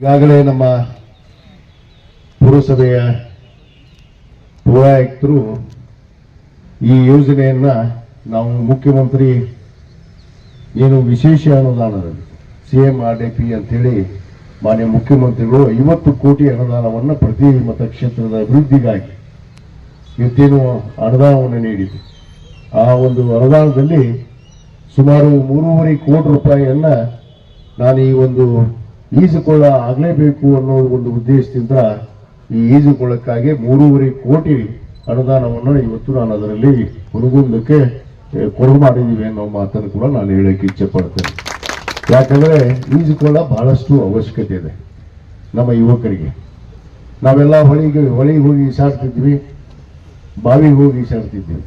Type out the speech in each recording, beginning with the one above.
ಈಗಾಗಲೇ ನಮ್ಮ ಪುರಸಭೆಯ ಪೌರಾಯುಕ್ತರು ಈ ಯೋಜನೆಯನ್ನ ನಾವು ಮುಖ್ಯಮಂತ್ರಿ ಏನು ವಿಶೇಷ ಅನುದಾನದಲ್ಲಿ CMRDP ಅಂತೇಳಿ ಮಾನ್ಯ ಮುಖ್ಯಮಂತ್ರಿಗಳು 50 ಕೋಟಿ ಅನುದಾನವನ್ನು ಪ್ರತಿ ಮತಕ್ಷೇತ್ರದ ಅಭಿವೃದ್ಧಿಗಾಗಿ ಇವತ್ತೇನು ಅನುದಾನವನ್ನು ನೀಡಿದೆ. ಆ ಒಂದು ಅನುದಾನದಲ್ಲಿ ಸುಮಾರು 3.5 ಕೋಟಿ ರೂಪಾಯಿಯನ್ನ ನಾನು ಈ ಒಂದು ಈಜುಕೊಳ್ಳ ಆಗಲೇಬೇಕು ಅನ್ನೋ ಒಂದು ಉದ್ದೇಶದಿಂದ ಈ ಈಜುಕೊಳ್ಳಕ್ಕಾಗಿ 3.5 ಕೋಟಿ ಅನುದಾನವನ್ನು ಇವತ್ತು ನಾನು ಅದರಲ್ಲಿ ಹುಡುಗುವುದಕ್ಕೆ ಕೊರಗು ಮಾಡಿದ್ದೀವಿ ಅನ್ನೋ ಮಾತನ್ನು ಕೂಡ ನಾನು ಹೇಳಕ್ಕೆ ಇಚ್ಛೆ ಪಡ್ತೇನೆ. ಯಾಕಂದ್ರೆ ಈಜುಕೊಳ್ಳ ಬಹಳಷ್ಟು ಅವಶ್ಯಕತೆ ಇದೆ ನಮ್ಮ ಯುವಕರಿಗೆ. ನಾವೆಲ್ಲ ಹೊಳಿಗೆ ಹೋಗಿ ಈಸಾಡ್ತಿದ್ವಿ, ಬಾವಿಗೆ ಹೋಗಿ ಈಸಾಡ್ತಿದ್ವಿ,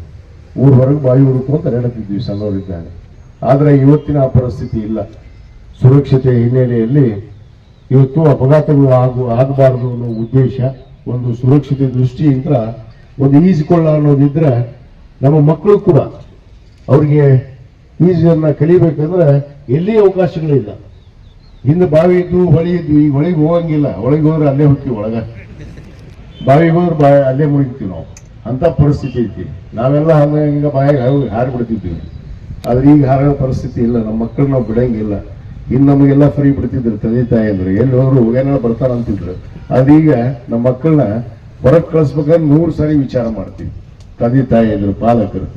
ಊರ ಹೊರಗೆ ಬಾವಿ ಹುಡುಕೊಂತ ನಡೆತಿದ್ವಿ ಸಣ್ಣವರಿದ್ದಾಗ. ಆದರೆ ಇವತ್ತಿನ ಆ ಪರಿಸ್ಥಿತಿ ಇಲ್ಲ. ಸುರಕ್ಷತೆ ಹಿನ್ನೆಲೆಯಲ್ಲಿ ಇವತ್ತು ಅಪಘಾತಗಳು ಆಗಬಾರದು ಅನ್ನೋ ಉದ್ದೇಶ, ಒಂದು ಸುರಕ್ಷತೆ ದೃಷ್ಟಿಯಿಂದ ಒಂದು ಈಜುಕೊಳ್ಳ ಅನ್ನೋದಿದ್ರೆ ನಮ್ಮ ಮಕ್ಕಳು ಕೂಡ ಅವ್ರಿಗೆ ಈಜನ್ನ ಕಲಿಬೇಕಂದ್ರೆ ಎಲ್ಲಿ ಅವಕಾಶಗಳಿಲ್ಲ. ಹಿಂದೆ ಬಾವಿ ಇದ್ದು ಹೊಳಿ ಇದ್ವಿ, ಈಗ ಹೊಳಿಗೆ ಹೋಗಂಗಿಲ್ಲ. ಒಳಗೆ ಹೋದ್ರೆ ಅಲ್ಲೇ ಹೋಗ್ತೀವಿ, ಒಳಗ ಬಾವಿಗೆ ಹೋದ್ರೆ ಅಲ್ಲೇ ಮುಳುಗ್ತೀವಿ ನಾವು. ಅಂತ ಪರಿಸ್ಥಿತಿ ಐತಿ. ನಾವೆಲ್ಲ ಹಿಂಗ ಬಾಯಿಗೆ ಹಾರಿ ಬಿಡ್ತಿದ್ವಿ. ಆದ್ರೆ ಈಗ ಹಾರೋ ಪರಿಸ್ಥಿತಿ ಇಲ್ಲ. ನಮ್ಮ ಮಕ್ಕಳು ನಾವು ಬಿಡಂಗಿಲ್ಲ. ಇನ್ನು ನಮಗೆಲ್ಲ ಫ್ರೀ ಬಿಡ್ತಿದ್ರು ತಂದೆ ತಾಯಿ ಅಂದ್ರೆ, ಎಲ್ಲಿ ಹೋದ್ರು ಏನಾರ ಬರ್ತಾರ ಅಂತಿದ್ರು. ಆದ್ರೆ ಈಗ ನಮ್ಮ ಮಕ್ಕಳನ್ನ ಹೊರಗೆ ಕಳಿಸ್ಬೇಕಾದ್ರೆ 100 ಸಾರಿ ವಿಚಾರ ಮಾಡ್ತೀವಿ ತಂದೆ ತಾಯಿ ಅಂದ್ರೆ, ಪಾಲಕರು.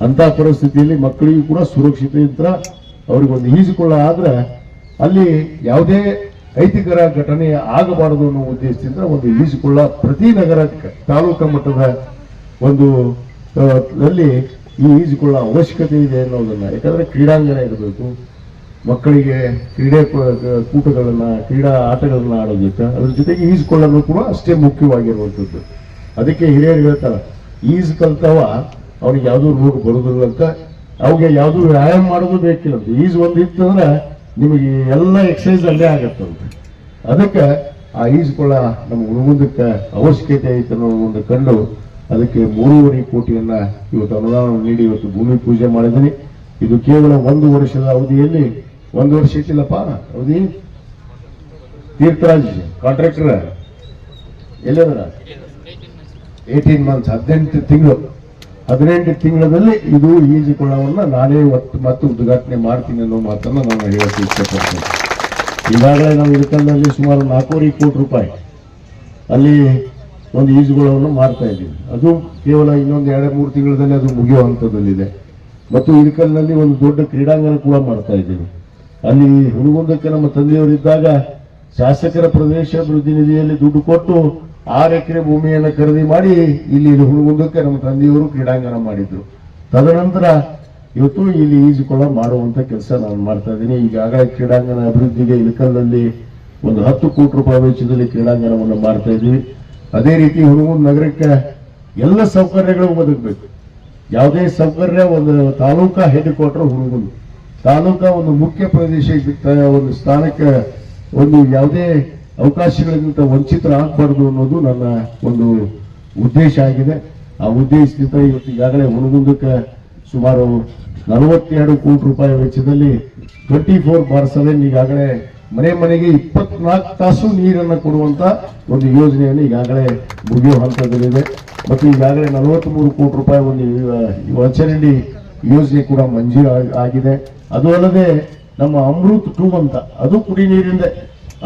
ಅಂತ ಪರಿಸ್ಥಿತಿಯಲ್ಲಿ ಮಕ್ಕಳಿಗೂ ಕೂಡ ಸುರಕ್ಷಿತ ಅವ್ರಿಗೊಂದು ಈಜುಕೊಳ್ಳ ಆದ್ರೆ ಅಲ್ಲಿ ಯಾವುದೇ ಅಹಿತಕರ ಘಟನೆ ಆಗಬಾರದು ಅನ್ನೋ ಉದ್ದೇಶದಿಂದ ಒಂದು ಈಜುಕೊಳ್ಳ ಪ್ರತಿ ನಗರಕ್ಕೆ ತಾಲೂಕಾ ಮಟ್ಟದ ಒಂದು ಈ ಈಜುಕೊಳ್ಳ ಅವಶ್ಯಕತೆ ಇದೆ ಅನ್ನೋದನ್ನ. ಯಾಕಂದ್ರೆ ಕ್ರೀಡಾಂಗಣ ಇರಬೇಕು, ಮಕ್ಕಳಿಗೆ ಕ್ರೀಡಾ ಆಟಗಳನ್ನ ಆಡೋದಕ್ಕೆ, ಅದ್ರ ಜೊತೆಗೆ ಈಜುಕೊಳ್ಳಲು ಕೂಡ ಅಷ್ಟೇ ಮುಖ್ಯವಾಗಿರುವಂಥದ್ದು. ಅದಕ್ಕೆ ಹಿರಿಯರು ಹೇಳ್ತಾರ, ಈಜು ಕಲ್ತವ ಅವನಿಗೆ ಯಾವುದೂ ರೋಗ ಬರುದಿಲ್ಲ ಅಂತ. ಅವಾಗ ಯಾವುದು ವ್ಯಾಯಾಮ ಮಾಡೋದು ಬೇಕಿಲ್ಲ. ಈಜು ಒಂದು ಇತ್ತಂದ್ರೆ ನಿಮಗೆ ಎಲ್ಲ ಎಕ್ಸಸೈಸ್ ಅಲ್ಲೇ ಆಗತ್ತಂತೆ. ಅದಕ್ಕೆ ಆ ಈಜುಕೊಳ್ಳ ನಮ್ಮ ಹುಡುಗಕ್ಕೆ ಅವಶ್ಯಕತೆ ಐತೆ ಅನ್ನೋ ಒಂದು ಕಂಡು ಅದಕ್ಕೆ 3.5 ಕೋಟಿಯನ್ನ ಇವತ್ತು ಅನುದಾನ ನೀಡಿ ಇವತ್ತು ಭೂಮಿ ಪೂಜೆ ಮಾಡಿದ್ದೀನಿ. ಇದು ಕೇವಲ 1 ವರ್ಷದ ಅವಧಿಯಲ್ಲಿ, 1 ವರ್ಷ ಇಟ್ಟಿಲ್ಲಪ್ಪ ಅವಧಿ. ತೀರ್ಥರಾಜ್ ಕಾಂಟ್ರಾಕ್ಟರ್ ಎಲ್ಲದರ 18 ಮಂತ್ಸ್, 18 ತಿಂಗಳಲ್ಲಿ ಇದು ಈಜುಕೊಳ್ಳವನ್ನ ನಾನೇ ಮತ್ತೆ ಉದ್ಘಾಟನೆ ಮಾಡ್ತೀನಿ ಅನ್ನೋ ಮಾತನ್ನ ನಾನು ಹೇಳಕ್ಕೆ ಇಷ್ಟಪಡ್ತೇನೆ. ಈಗಾಗಲೇ ನಾವು ಇಳಕಲ್ನಲ್ಲಿ ಸುಮಾರು 4.5 ಕೋಟಿ ರೂಪಾಯಿ ಅಲ್ಲಿ ಒಂದು ಈಜುಗೊಳವನ್ನು ಮಾಡ್ತಾ ಇದ್ದೀವಿ. ಅದು ಕೇವಲ ಇನ್ನೊಂದು 2-3 ತಿಂಗಳಲ್ಲಿ ಅದು ಮುಗಿಯುವಂಥದ್ದಲ್ಲಿದೆ. ಮತ್ತು ಇಳಕಲ್ನಲ್ಲಿ ಒಂದು ದೊಡ್ಡ ಕ್ರೀಡಾಂಗಣ ಕೂಡ ಮಾಡ್ತಾ ಇದ್ದೀವಿ. ಅಲ್ಲಿ ಹುಡುಗೊಂದಕ್ಕೆ ನಮ್ಮ ತಂದೆಯವರಿದ್ದಾಗ ಶಾಸಕರ ಪ್ರದೇಶ ಅಭಿವೃದ್ಧಿ ನಿಧಿಯಲ್ಲಿ ದುಡ್ಡು ಕೊಟ್ಟು 6 ಎಕರೆ ಭೂಮಿಯನ್ನು ಖರೀದಿ ಮಾಡಿ ಇಲ್ಲಿ ಹುಡುಗೊಂದಕ್ಕೆ ನಮ್ಮ ತಂದೆಯವರು ಕ್ರೀಡಾಂಗಣ ಮಾಡಿದ್ರು. ತದನಂತರ ಇವತ್ತು ಇಲ್ಲಿ ಈಜುಕೊಳ್ಳ ಮಾಡುವಂತ ಕೆಲಸ ನಾನು ಮಾಡ್ತಾ ಇದ್ದೀನಿ. ಈಗಾಗಲೇ ಕ್ರೀಡಾಂಗಣ ಅಭಿವೃದ್ಧಿಗೆ ಇಳಕಲ್ನಲ್ಲಿ ಒಂದು 10 ಕೋಟಿ ರೂಪಾಯಿ ವೆಚ್ಚದಲ್ಲಿ ಕ್ರೀಡಾಂಗಣವನ್ನು ಮಾಡ್ತಾ ಇದ್ದೀವಿ. ಅದೇ ರೀತಿ ಹುಡುಗನ ನಗರಕ್ಕೆ ಎಲ್ಲ ಸೌಕರ್ಯಗಳು ಒದಗಬೇಕು. ಯಾವುದೇ ಸೌಕರ್ಯ ಒಂದು ತಾಲೂಕಾ ಹೆಡ್ ಕ್ವಾರ್ಟರ್ ಹುಡುಗನು, ತಾಲೂಕಾ ಒಂದು ಮುಖ್ಯ ಪ್ರದೇಶ ಒಂದು ಸ್ಥಾನಕ್ಕೆ ಒಂದು ಯಾವುದೇ ಅವಕಾಶಗಳಿಗಿಂತ ವಂಚಿತರಾಗಬಾರ್ದು ಅನ್ನೋದು ನನ್ನ ಒಂದು ಉದ್ದೇಶ ಆಗಿದೆ. ಆ ಉದ್ದೇಶದಿಂದ ಇವತ್ತು ಈಗಾಗಲೇ ಹುಡುಗಕ್ಕೆ ಸುಮಾರು 42 ಕೋಟಿ ರೂಪಾಯಿ ವೆಚ್ಚದಲ್ಲಿ 24/7 ಈಗಾಗಲೇ ಮನೆಗೆ 24 ತಾಸು ನೀರನ್ನು ಕೊಡುವಂತ ಒಂದು ಯೋಜನೆಯನ್ನು ಈಗಾಗಲೇ ಮುಗಿಯುವ ಹಂತದಲ್ಲಿದೆ. ಮತ್ತು ಈಗಾಗಲೇ 43 ಕೋಟಿ ರೂಪಾಯಿ ಒಂದು ಒಳಚರಂಡಿ ಯೋಜನೆ ಕೂಡ ಮಂಜೂರು ಆಗಿದೆ. ಅದು ಅಲ್ಲದೆ ನಮ್ಮ ಅಮೃತ್ 2 ಅಂತ, ಅದು ಕುಡಿ ನೀರಿಂದ,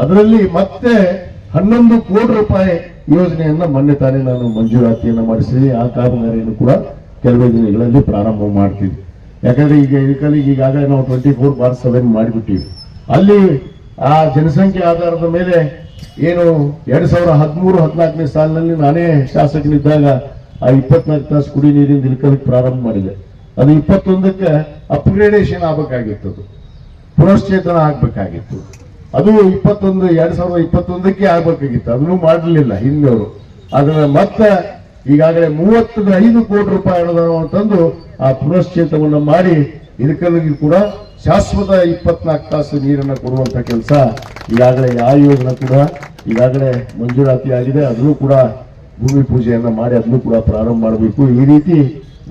ಅದರಲ್ಲಿ ಮತ್ತೆ 11 ಕೋಟಿ ರೂಪಾಯಿ ಯೋಜನೆಯನ್ನ ಮೊನ್ನೆ ತಾನೇ ನಾನು ಮಂಜೂರಾತಿಯನ್ನು ಮಾಡಿಸಿದೆ. ಆ ಕಾಮಗಾರಿಯನ್ನು ಕೂಡ ಕೆಲವೇ ದಿನಗಳಲ್ಲಿ ಪ್ರಾರಂಭ ಮಾಡ್ತೀವಿ. ಯಾಕಂದ್ರೆ ಈಗ ಇಳಕಲ್ಲಿಗೆ ಈಗಾಗಲೇ ನಾವು 24/7 ಮಾಡಿಬಿಟ್ಟಿವಿ. ಅಲ್ಲಿ ಆ ಜನಸಂಖ್ಯೆ ಆಧಾರದ ಮೇಲೆ ಏನು 2013-14ನೇ ಸಾಲಿನಲ್ಲಿ ನಾನೇ ಶಾಸಕನಿದ್ದಾಗ ಆ 24 ತಾಸು ಕುಡಿ ನೀರಿಂದ ಇಳಕಲ್ಲಿಗೆ ಪ್ರಾರಂಭ ಮಾಡಿದೆ. ಅದು 21ಕ್ಕೆ ಅಪ್ಗ್ರೇಡೇಷನ್ ಆಗಬೇಕಾಗಿತ್ತು, ಅದು ಪುನಶ್ಚೇತನ ಆಗ್ಬೇಕಾಗಿತ್ತು. ಅದು 2021ಕ್ಕೆ ಆಗ್ಬೇಕಾಗಿತ್ತು, ಅದನ್ನು ಮಾಡಲಿಲ್ಲ ಹಿಂದೆಯವರು. ಅದನ್ನ ಮತ್ತೆ ಈಗಾಗಲೇ 35 ಕೋಟಿ ರೂಪಾಯಿ ಅನುದಾನವನ್ನು ತಂದು ಆ ಪುನಶ್ಚೇತನವನ್ನು ಮಾಡಿ ಇಳಕಲ್ಲಿಗೆ ಕೂಡ ಶಾಶ್ವತ 24 ತಾಸು ನೀರನ್ನು ಕೊಡುವಂತ ಕೆಲಸ ಈಗಾಗಲೇ ಆ ಯೋಜನೆ ಕೂಡ ಈಗಾಗಲೇ ಮಂಜೂರಾತಿ ಆಗಿದೆ. ಅದನ್ನು ಕೂಡ ಭೂಮಿ ಪೂಜೆಯನ್ನ ಮಾಡಿ ಅದನ್ನು ಕೂಡ ಪ್ರಾರಂಭ ಮಾಡಬೇಕು. ಈ ರೀತಿ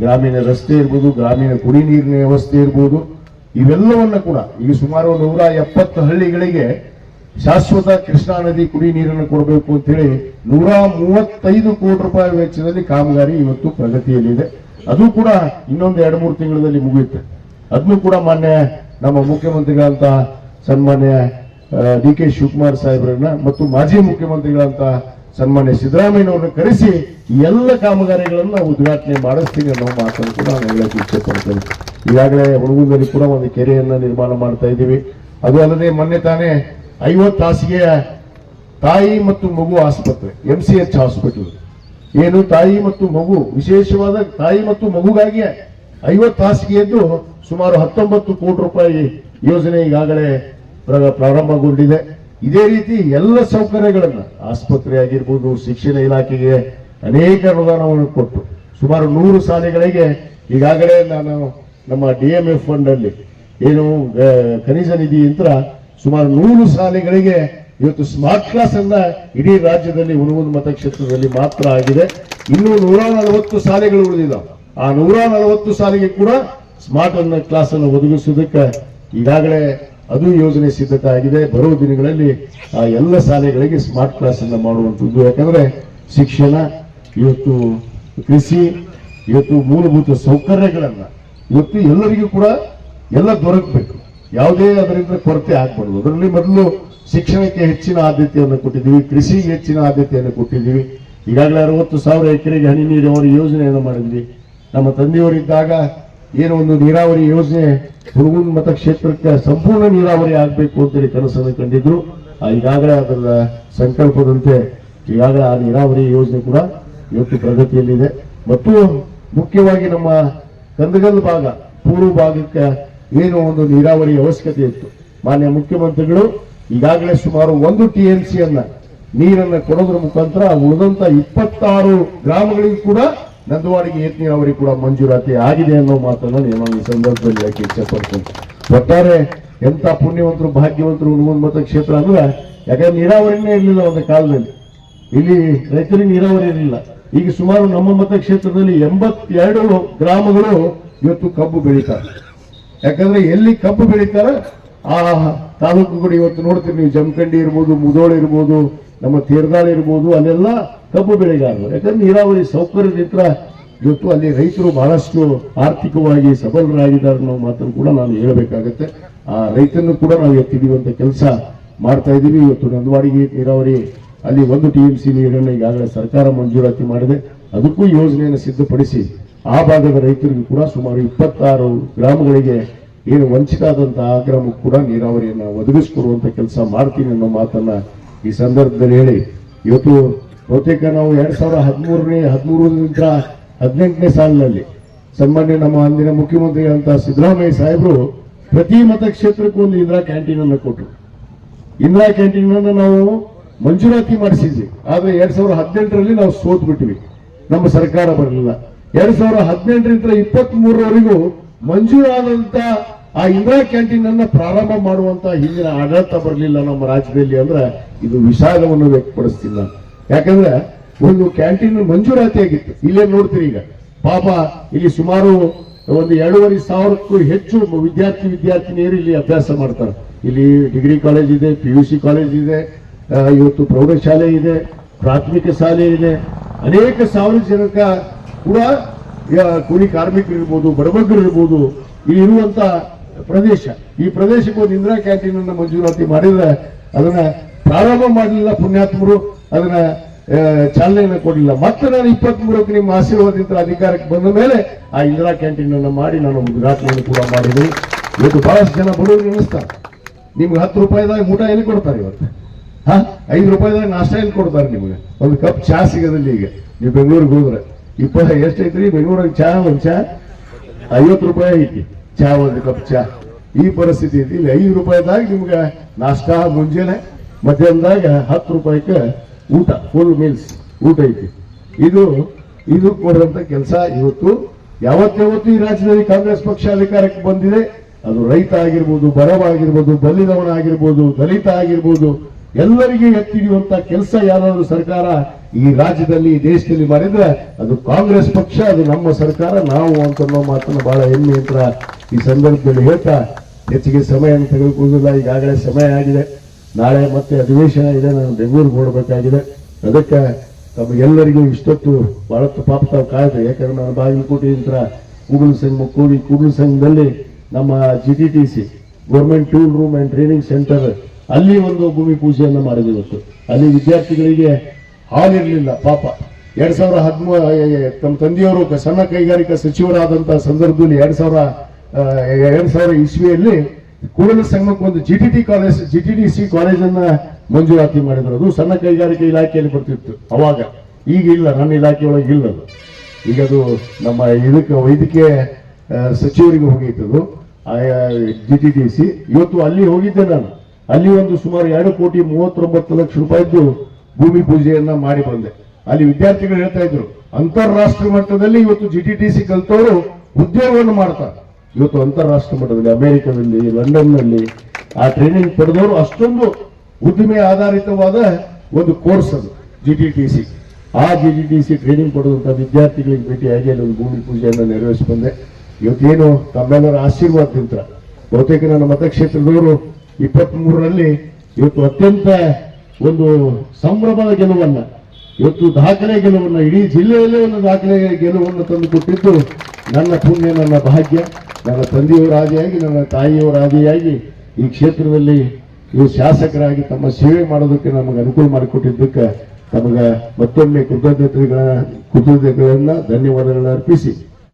ಗ್ರಾಮೀಣ ರಸ್ತೆ ಇರ್ಬೋದು, ಗ್ರಾಮೀಣ ಕುಡಿ ನೀರಿನ ವ್ಯವಸ್ಥೆ ಇರ್ಬೋದು, ಇವೆಲ್ಲವನ್ನ ಕೂಡ ಈಗ ಸುಮಾರು 170 ಹಳ್ಳಿಗಳಿಗೆ ಶಾಶ್ವತ ಕೃಷ್ಣಾ ನದಿ ಕುಡಿ ನೀರನ್ನು ಕೊಡಬೇಕು ಅಂತೇಳಿ 135 ಕೋಟಿ ರೂಪಾಯಿ ವೆಚ್ಚದಲ್ಲಿ ಕಾಮಗಾರಿ ಇವತ್ತು ಪ್ರಗತಿಯಲ್ಲಿದೆ. ಅದು ಕೂಡ ಇನ್ನೊಂದು 2-3 ತಿಂಗಳಲ್ಲಿ ಮುಗಿಯುತ್ತೆ. ಅದನ್ನು ಕೂಡ ಮಾನ್ಯ ನಮ್ಮ ಮುಖ್ಯಮಂತ್ರಿಗಳಂತ ಸನ್ಮಾನ್ಯ ಡಿ ಕೆ ಶಿವಕುಮಾರ್ ಸಾಹೇಬ್ರನ್ನ ಮತ್ತು ಮಾಜಿ ಮುಖ್ಯಮಂತ್ರಿಗಳಂತ ಸನ್ಮಾನ್ಯ ಸಿದ್ದರಾಮಯ್ಯನವ್ರನ್ನ ಕರೆಸಿ ಈ ಎಲ್ಲ ಕಾಮಗಾರಿಗಳನ್ನ ಉದ್ಘಾಟನೆ ಮಾಡಿಸ್ತೀನಿ ಅನ್ನೋ ಮಾತನ್ನು ಕೂಡ ನಾನು ಹೇಳಕ್ಕೆ ಇಚ್ಛೆ ಪಡ್ತೇನೆ. ಈಗಾಗಲೇ ಹುಣಗುಂದಲ್ಲಿ ಕೂಡ ಒಂದು ಕೆರೆಯನ್ನ ನಿರ್ಮಾಣ ಮಾಡ್ತಾ ಇದ್ದೀವಿ. ಅದು ಅಲ್ಲದೆ ಮೊನ್ನೆ ತಾನೇ 50 ಹಾಸಿಗೆಯ ತಾಯಿ ಮತ್ತು ಮಗು ಆಸ್ಪತ್ರೆ MCH ಹಾಸ್ಪಿಟಲ್ ಏನು ತಾಯಿ ಮತ್ತು ಮಗು ವಿಶೇಷವಾದ ತಾಯಿ ಮತ್ತು ಮಗುಗಾಗಿ 50 ಹಾಸಿಗೆಯದ್ದು ಸುಮಾರು 19 ಕೋಟಿ ರೂಪಾಯಿ ಯೋಜನೆ ಈಗಾಗಲೇ ಪ್ರಾರಂಭಗೊಂಡಿದೆ. ಇದೇ ರೀತಿ ಎಲ್ಲ ಸೌಕರ್ಯಗಳನ್ನ ಆಸ್ಪತ್ರೆ ಆಗಿರ್ಬೋದು, ಶಿಕ್ಷಣ ಇಲಾಖೆಗೆ ಅನೇಕ ಅನುದಾನವನ್ನು ಕೊಟ್ಟು ಸುಮಾರು 100 ಶಾಲೆಗಳಿಗೆ ಈಗಾಗಲೇ ನಾನು ನಮ್ಮ DMF ಫಂಡ್ ಅಲ್ಲಿ ಏನು ಖನಿಜ ನಿಧಿ ಯಂತ್ರ ಸುಮಾರು 100 ಶಾಲೆಗಳಿಗೆ ಇವತ್ತು ಸ್ಮಾರ್ಟ್ ಕ್ಲಾಸ್ ಅನ್ನ ಇಡೀ ರಾಜ್ಯದಲ್ಲಿ ಹುಣಗುಂದ ಮತಕ್ಷೇತ್ರದಲ್ಲಿ ಮಾತ್ರ ಆಗಿದೆ. ಇನ್ನು 140 ಶಾಲೆಗಳು ಉಳಿದಿದ್ದಾವೆ. ಆ 140 ಶಾಲೆಗೆ ಕೂಡ ಸ್ಮಾರ್ಟ್ ಕ್ಲಾಸ್ ಅನ್ನು ಒದಗಿಸುವುದಕ್ಕೆ ಈಗಾಗಲೇ ಅದು ಯೋಜನೆ ಸಿದ್ಧತೆ ಆಗಿದೆ. ಬರುವ ದಿನಗಳಲ್ಲಿ ಆ ಎಲ್ಲ ಶಾಲೆಗಳಿಗೆ ಸ್ಮಾರ್ಟ್ ಕ್ಲಾಸ್ ಅನ್ನು ಮಾಡುವಂಥದ್ದು. ಯಾಕಂದ್ರೆ ಶಿಕ್ಷಣ ಇವತ್ತು ಕೃಷಿ ಇವತ್ತು ಮೂಲಭೂತ ಸೌಕರ್ಯಗಳನ್ನ ಇವತ್ತು ಎಲ್ಲರಿಗೂ ಕೂಡ ಎಲ್ಲ ದೊರಕಬೇಕು. ಯಾವುದೇ ಅದರಿಂದ ಕೊರತೆ ಆಗ್ಬಾರ್ದು. ಅದರಲ್ಲಿ ಮೊದಲು ಶಿಕ್ಷಣಕ್ಕೆ ಹೆಚ್ಚಿನ ಆದ್ಯತೆಯನ್ನು ಕೊಟ್ಟಿದ್ದೀವಿ, ಕೃಷಿಗೆ ಹೆಚ್ಚಿನ ಆದ್ಯತೆಯನ್ನು ಕೊಟ್ಟಿದ್ದೀವಿ. ಈಗಾಗಲೇ 60,000 ಎಕರೆಗೆ ಹನಿ ನೀರಾವರಿ ಯೋಜನೆಯನ್ನು ಮಾಡಿದ್ವಿ. ನಮ್ಮ ತಂದೆಯವರಿದ್ದಾಗ ಏನೋ ಒಂದು ನೀರಾವರಿ ಯೋಜನೆ ಹುಣಗುಂದ ಮತಕ್ಷೇತ್ರಕ್ಕೆ ಸಂಪೂರ್ಣ ನೀರಾವರಿ ಆಗಬೇಕು ಅಂತೇಳಿ ಕನಸನ್ನು ಕಂಡಿದ್ರು. ಈಗಾಗಲೇ ಅದರ ಸಂಕಲ್ಪದಂತೆ ಈಗಾಗಲೇ ಆ ನೀರಾವರಿ ಯೋಜನೆ ಕೂಡ ಇವತ್ತು ಪ್ರಗತಿಯಲ್ಲಿದೆ. ಮತ್ತು ಮುಖ್ಯವಾಗಿ ನಮ್ಮ ಕಂದಗಲ್ ಭಾಗ ಪೂರ್ವ ಭಾಗಕ್ಕೆ ಏನು ಒಂದು ನೀರಾವರಿ ಅವಶ್ಯಕತೆ ಇತ್ತು, ಮಾನ್ಯ ಮುಖ್ಯಮಂತ್ರಿಗಳು ಈಗಾಗಲೇ ಸುಮಾರು 1 TMC ನೀರನ್ನು ಕೊಡೋದ್ರ ಮುಖಾಂತರ ಉಳಿದಂತ 26 ಗ್ರಾಮಗಳಿಗೂ ಕೂಡ ನಂದವಾಡಿಗೆ ಏತ ನೀರಾವರಿ ಕೂಡ ಮಂಜೂರಾತಿ ಆಗಿದೆ ಅನ್ನೋ ಮಾತನ್ನು ನಾನು ಈ ಸಂದರ್ಭದಲ್ಲಿ ಯಾಕೆ ಇಚ್ಛೆ ಪಡ್ತೇನೆ. ಒಟ್ಟಾರೆ ಎಂತ ಪುಣ್ಯವಂತರು ಭಾಗ್ಯವಂತರು ಹುಣಗುಂದ ಮತಕ್ಷೇತ್ರ ಅಂದ್ರೆ, ಯಾಕಂದ್ರೆ ನೀರಾವರಿನೇ ಇರಲಿಲ್ಲ ಒಂದು ಕಾಲದಲ್ಲಿ. ಇಲ್ಲಿ ರೈತರಿಗೆ ನೀರಾವರಿ ಇರಲಿಲ್ಲ. ಈಗ ಸುಮಾರು ನಮ್ಮ ಮತಕ್ಷೇತ್ರದಲ್ಲಿ 82 ಗ್ರಾಮಗಳು ಇವತ್ತು ಕಬ್ಬು ಬೆಳೀತಾರೆ. ಯಾಕಂದ್ರೆ ಎಲ್ಲಿ ಕಬ್ಬು ಬೆಳೀತಾರ ಆ ತಾಲೂಕುಗಳು ಇವತ್ತು ನೋಡ್ತೀರಿ ನೀವು, ಜಮಖಂಡಿ ಇರ್ಬೋದು, ಮುಧೋಳ ಇರ್ಬೋದು, ನಮ್ಮ ತೀರ್ದಾಳ ಇರ್ಬೋದು, ಅಲ್ಲೆಲ್ಲ ಕಬ್ಬು ಬೆಳೆಗಾರರು. ಯಾಕಂದ್ರೆ ನೀರಾವರಿ ಸೌಕರ್ಯದಿಂದ ಇವತ್ತು ಅಲ್ಲಿ ರೈತರು ಬಹಳಷ್ಟು ಆರ್ಥಿಕವಾಗಿ ಸಬಲರಾಗಿದ್ದಾರೆ ಅನ್ನೋ ಮಾತನ್ನು ಕೂಡ ನಾನು ಹೇಳಬೇಕಾಗತ್ತೆ. ಆ ರೈತನ್ನು ಕೂಡ ನಾವು ಎತ್ತಿಡಿಯುವಂತ ಕೆಲಸ ಮಾಡ್ತಾ ಇದ್ದೀವಿ. ಇವತ್ತು ನಂದವಾಡಿಗೆ ನೀರಾವರಿ ಅಲ್ಲಿ 1 TMC ನೀರನ್ನು ಈಗಾಗಲೇ ಸರ್ಕಾರ ಮಂಜೂರಾತಿ ಮಾಡಿದೆ. ಅದಕ್ಕೂ ಯೋಜನೆಯನ್ನು ಸಿದ್ಧಪಡಿಸಿ ಆ ಭಾಗದ ರೈತರಿಗೂ ಕೂಡ ಸುಮಾರು 26 ಗ್ರಾಮಗಳಿಗೆ ಏನು ವಂಚಿತ ಆದಂತಹ ಆ ಗ್ರಾಮಕ್ಕೂ ಕೂಡ ನೀರಾವರಿಯನ್ನು ಒದಗಿಸಿಕೊಡುವಂತ ಕೆಲಸ ಮಾಡ್ತೀನಿ ಅನ್ನೋ ಮಾತನ್ನ ಈ ಸಂದರ್ಭದಲ್ಲಿ ಹೇಳಿ, ಇವತ್ತು ಬಹುತೇಕ ನಾವು 2013 18ನೇ ಸಾಲಿನಲ್ಲಿ ಸನ್ಮಾನ್ಯ ನಮ್ಮ ಅಂದಿನ ಮುಖ್ಯಮಂತ್ರಿ ಅಂತ ಸಿದ್ದರಾಮಯ್ಯ ಸಾಹೇಬರು ಪ್ರತಿ ಮತಕ್ಷೇತ್ರಕ್ಕೂ ಒಂದು ಇಂದಿರಾ ಕ್ಯಾಂಟೀನ್ ಅನ್ನು ಕೊಟ್ಟರು. ಇಂದಿರಾ ಕ್ಯಾಂಟೀನ್ ಅನ್ನು ನಾವು ಮಂಜೂರಾತಿ ಮಾಡಿಸಿದ್ವಿ. ಆದ್ರೆ 2018ರಲ್ಲಿ ನಾವು ಸೋತ್ ಬಿಟ್ವಿ, ನಮ್ಮ ಸರ್ಕಾರ ಬರಲಿಲ್ಲ. 2018ರಿಂದ 23ರವರೆಗೂ ಮಂಜೂರಾದಂತ ಆ ಇಂದಿರಾ ಕ್ಯಾಂಟೀನ್ ಅನ್ನ ಪ್ರಾರಂಭ ಮಾಡುವಂತ ಹಿಂದಿನ ಆಡಳಿತ ಬರಲಿಲ್ಲ ನಮ್ಮ ರಾಜ್ಯದಲ್ಲಿ. ಅಂದ್ರೆ ಇದು ವಿಷಾದವನ್ನು ವ್ಯಕ್ತಪಡಿಸ್ತಿಲ್ಲ. ಯಾಕಂದ್ರೆ ಒಂದು ಕ್ಯಾಂಟೀನ್ ಮಂಜೂರಾತಿ ಆಗಿತ್ತು. ಇಲ್ಲೇ ನೋಡ್ತೀರಿ ಈಗ ಪಾಪ ಇಲ್ಲಿ ಸುಮಾರು ಒಂದು 2,500ಕ್ಕೂ ಹೆಚ್ಚು ವಿದ್ಯಾರ್ಥಿನಿಯರು ಇಲ್ಲಿ ಅಭ್ಯಾಸ ಮಾಡ್ತಾರೆ. ಇಲ್ಲಿ ಡಿಗ್ರಿ ಕಾಲೇಜ್ ಇದೆ, PUC ಕಾಲೇಜ್ ಇದೆ, ಇವತ್ತು ಪ್ರೌಢಶಾಲೆ ಇದೆ, ಪ್ರಾಥಮಿಕ ಶಾಲೆ ಇದೆ. ಅನೇಕ ಸಾವಿರ ಜನಕ ಕೂಡ ಕೂಲಿ ಕಾರ್ಮಿಕರು ಇರ್ಬೋದು, ಬಡಬಗ್ಗರು ಇರ್ಬೋದು, ಇಲ್ಲಿ ಇರುವಂತ ಪ್ರದೇಶ. ಈ ಪ್ರದೇಶಕ್ಕೆ ಒಂದು ಇಂದಿರಾ ಕ್ಯಾಂಟೀನ್ ಅನ್ನು ಮಂಜೂರಾತಿ ಮಾಡಿದ್ರೆ ಅದನ್ನ ಪ್ರಾರಂಭ ಮಾಡಲಿಲ್ಲ ಪುಣ್ಯಾತ್ಮರು, ಅದನ್ನ ಚಾಲನೆಯನ್ನು ಕೊಡಲಿಲ್ಲ. ಮತ್ತೆ ನಾನು 23ಕ್ಕೆ ನಿಮ್ಮ ಆಶೀರ್ವಾದದಿಂದ ಅಧಿಕಾರಕ್ಕೆ ಬಂದ ಮೇಲೆ ಆ ಇಂದಿರಾ ಕ್ಯಾಂಟೀನ್ ಅನ್ನು ಮಾಡಿ ನಾನು ಉದ್ಘಾಟನೆಯನ್ನು ಕೂಡ ಮಾಡಿದ್ದೀನಿ. ಇವತ್ತು ಬಹಳಷ್ಟು ಜನ ಬಡವರು ನೆನೆಸ್ತಾರೆ, ನಿಮ್ಗೆ 10 ರೂಪಾಯಿದಾಗ ಊಟ ಎಲ್ಲಿ ಕೊಡ್ತಾರೆ ಇವತ್ತು? 5 ರೂಪಾಯಿದಾಗ ನಾಷ್ಟ ಎಲ್ಲಿ ಕೊಡ್ತಾರೆ ನಿಮ್ಗೆ? ಒಂದು ಕಪ್ ಚಹಾ ಸಿಗೋದಿಲ್ಲ. ಈಗ ನೀವು ಬೆಂಗಳೂರಿಗೆ ಹೋದ್ರೆ ಎಷ್ಟೈತ್ರಿ ಬೆಂಗಳೂರಿಗೆ ಚಹಾ? ಒಂದು ಚಹಾ 50 ರೂಪಾಯಿ ಐತಿ, ಚಹಾ ಒಂದು ಕಪ್ ಚಹಾ. ಈ ಪರಿಸ್ಥಿತಿ ಐತಿ. ಇಲ್ಲಿ 5 ರೂಪಾಯಿದಾಗ ನಿಮ್ಗೆ ನಾಷ್ಟ ಮುಂಜಾನೆ, ಮಧ್ಯಾಹ್ನದಾಗ 10 ರೂಪಾಯಿಗೆ ಊಟ, ಫುಲ್ ಮೀಲ್ಸ್ ಊಟ ಐತಿ. ಇದು ಕೊಡುವಂತ ಕೆಲಸ ಇವತ್ತು ಯಾವತ್ತೂ ಈ ರಾಜ್ಯದಲ್ಲಿ ಕಾಂಗ್ರೆಸ್ ಪಕ್ಷ ಅಧಿಕಾರಕ್ಕೆ ಬಂದಿದೆ. ಅದು ರೈತ ಆಗಿರ್ಬೋದು, ಬಡವ ಆಗಿರ್ಬೋದು, ಬಲ್ಲಿದವನ ಆಗಿರ್ಬೋದು, ದಲಿತ ಆಗಿರ್ಬೋದು, ಎಲ್ಲರಿಗೂ ಎತ್ತಿಡಿಯುವಂತ ಕೆಲಸ ಯಾರಾದ್ರೂ ಸರ್ಕಾರ ಈ ರಾಜ್ಯದಲ್ಲಿ ಈ ದೇಶದಲ್ಲಿ ಮಾಡಿದ್ರೆ ಅದು ಕಾಂಗ್ರೆಸ್ ಪಕ್ಷ, ಅದು ನಮ್ಮ ಸರ್ಕಾರ, ನಾವು ಅಂತ ಮಾತನ್ನು ಬಹಳ ಹೆಮ್ಮೆಯಿಂದ ಈ ಸಂದರ್ಭದಲ್ಲಿ ಹೇಳ್ತಾ ಹೆಚ್ಚಿಗೆ ಸಮಯವನ್ನು ತೆಗೆದುಕೊಳ್ಳುವುದಿಲ್ಲ. ಈಗಾಗಲೇ ಸಮಯ ಆಗಿದೆ. ನಾಳೆ ಮತ್ತೆ ಅಧಿವೇಶನ ಇದೆ, ನಾನು ಬೆಂಗಳೂರಿಗೆ ಹೊರಡಬೇಕಾಗಿದೆ. ಅದಕ್ಕೆ ತಮಗೆಲ್ಲರಿಗೂ ಇಷ್ಟೊತ್ತು ಬಹಳತ್ತು ಪಾಪ ತಾವು ಕಾಯ್ದೆ. ಯಾಕಂದ್ರೆ ನಾನು ಬಾಗಲಕೋಟೆಯಿಂದ ಕೂಡಲ ಸಂಘದಲ್ಲಿ ನಮ್ಮ GTTC government tool room and training centre ಅಲ್ಲಿ ಒಂದು ಭೂಮಿ ಪೂಜೆಯನ್ನು ಮಾಡಿದ್ವಿ ಇವತ್ತು. ಅಲ್ಲಿ ವಿದ್ಯಾರ್ಥಿಗಳಿಗೆ ಹಾಲ್ ಇರಲಿಲ್ಲ ಪಾಪ. 2013 ತಮ್ಮ ತಂದೆಯವರು ಸಣ್ಣ ಕೈಗಾರಿಕಾ ಸಚಿವರಾದಂತಹ ಸಂದರ್ಭದಲ್ಲಿ 2000 ಇಸ್ವಿಯಲ್ಲಿ ಕೂಡಲ ಸಂಘಕ್ಕೆ ಒಂದು GTTC ಕಾಲೇಜನ್ನ ಮಂಜೂರಾತಿ ಮಾಡಿದ್ರು. ಅದು ಸಣ್ಣ ಕೈಗಾರಿಕೆ ಇಲಾಖೆಯಲ್ಲಿ ಬರ್ತಿತ್ತು ಅವಾಗ. ಈಗ ಇಲ್ಲ, ನನ್ನ ಇಲಾಖೆಯೊಳಗೆ ಇಲ್ಲ ಅದು. ಈಗ ಅದು ನಮ್ಮ ಇದಕ್ಕೆ ವೈದ್ಯಕೀಯ ಸಚಿವರಿಗೆ ಹೋಗಿತ್ತು GTTC. ಇವತ್ತು ಅಲ್ಲಿ ಹೋಗಿದ್ದೆ ನಾನು. ಅಲ್ಲಿ ಒಂದು ಸುಮಾರು 2,39,00,000 ಭೂಮಿ ಪೂಜೆಯನ್ನ ಮಾಡಿ ಬಂದೆ. ಅಲ್ಲಿ ವಿದ್ಯಾರ್ಥಿಗಳು ಹೇಳ್ತಾ ಇದ್ರು, ಅಂತಾರಾಷ್ಟ್ರೀಯ ಮಟ್ಟದಲ್ಲಿ ಇವತ್ತು GTTC ಕಲಿತವರು ಉದ್ಯೋಗವನ್ನು ಮಾಡ್ತಾರೆ. ಇವತ್ತು ಅಂತಾರಾಷ್ಟ್ರೀಯ ಮಟ್ಟದಲ್ಲಿ ಅಮೆರಿಕದಲ್ಲಿ, ಲಂಡನ್ನಲ್ಲಿ ಆ ಟ್ರೈನಿಂಗ್ ಪಡೆದವರು ಅಷ್ಟೊಂದು ಉದ್ದಿಮೆ ಆಧಾರಿತವಾದ ಒಂದು ಕೋರ್ಸ್ ಅದು GTTC. ಆ GTTC ಟ್ರೈನಿಂಗ್ ಪಡೆದಂತ ವಿದ್ಯಾರ್ಥಿಗಳಿಗೆ ಭೇಟಿಯಾಗಿ ಅಲ್ಲಿ ಒಂದು ಭೂಮಿ ಪೂಜೆಯನ್ನು ನೆರವೇರಿಸಿ ಬಂದೆ. ಇವತ್ತೇನು ತಮ್ಮೆಲ್ಲರ ಆಶೀರ್ವಾದದಿಂದ ಬಹುತೇಕ ನನ್ನ ಮತಕ್ಷೇತ್ರದವರು 23ರಲ್ಲಿ ಇವತ್ತು ಅತ್ಯಂತ ಒಂದು ಸಂಭ್ರಮದ ಗೆಲುವನ್ನ, ಇವತ್ತು ದಾಖಲೆ ಗೆಲುವನ್ನ, ಇಡೀ ಜಿಲ್ಲೆಯಲ್ಲೇ ಒಂದು ದಾಖಲೆ ಗೆಲುವನ್ನು ತಂದು ಕೊಟ್ಟಿದ್ದು ನನ್ನ ಪುಣ್ಯ, ನನ್ನ ಭಾಗ್ಯ. ನನ್ನ ತಂದೆಯವರ ಆದಿಯಾಗಿ, ನನ್ನ ತಾಯಿಯವರ ಆದಿಯಾಗಿ ಈ ಕ್ಷೇತ್ರದಲ್ಲಿ ಇವು ಶಾಸಕರಾಗಿ ತಮ್ಮ ಸೇವೆ ಮಾಡೋದಕ್ಕೆ ನಮಗೆ ಅನುಕೂಲ ಮಾಡಿಕೊಟ್ಟಿದ್ದಕ್ಕೆ ತಮಗೆ ಮತ್ತೊಮ್ಮೆ ಕೃತಜ್ಞತೆಗಳನ್ನ ಧನ್ಯವಾದಗಳನ್ನ ಅರ್ಪಿಸಿ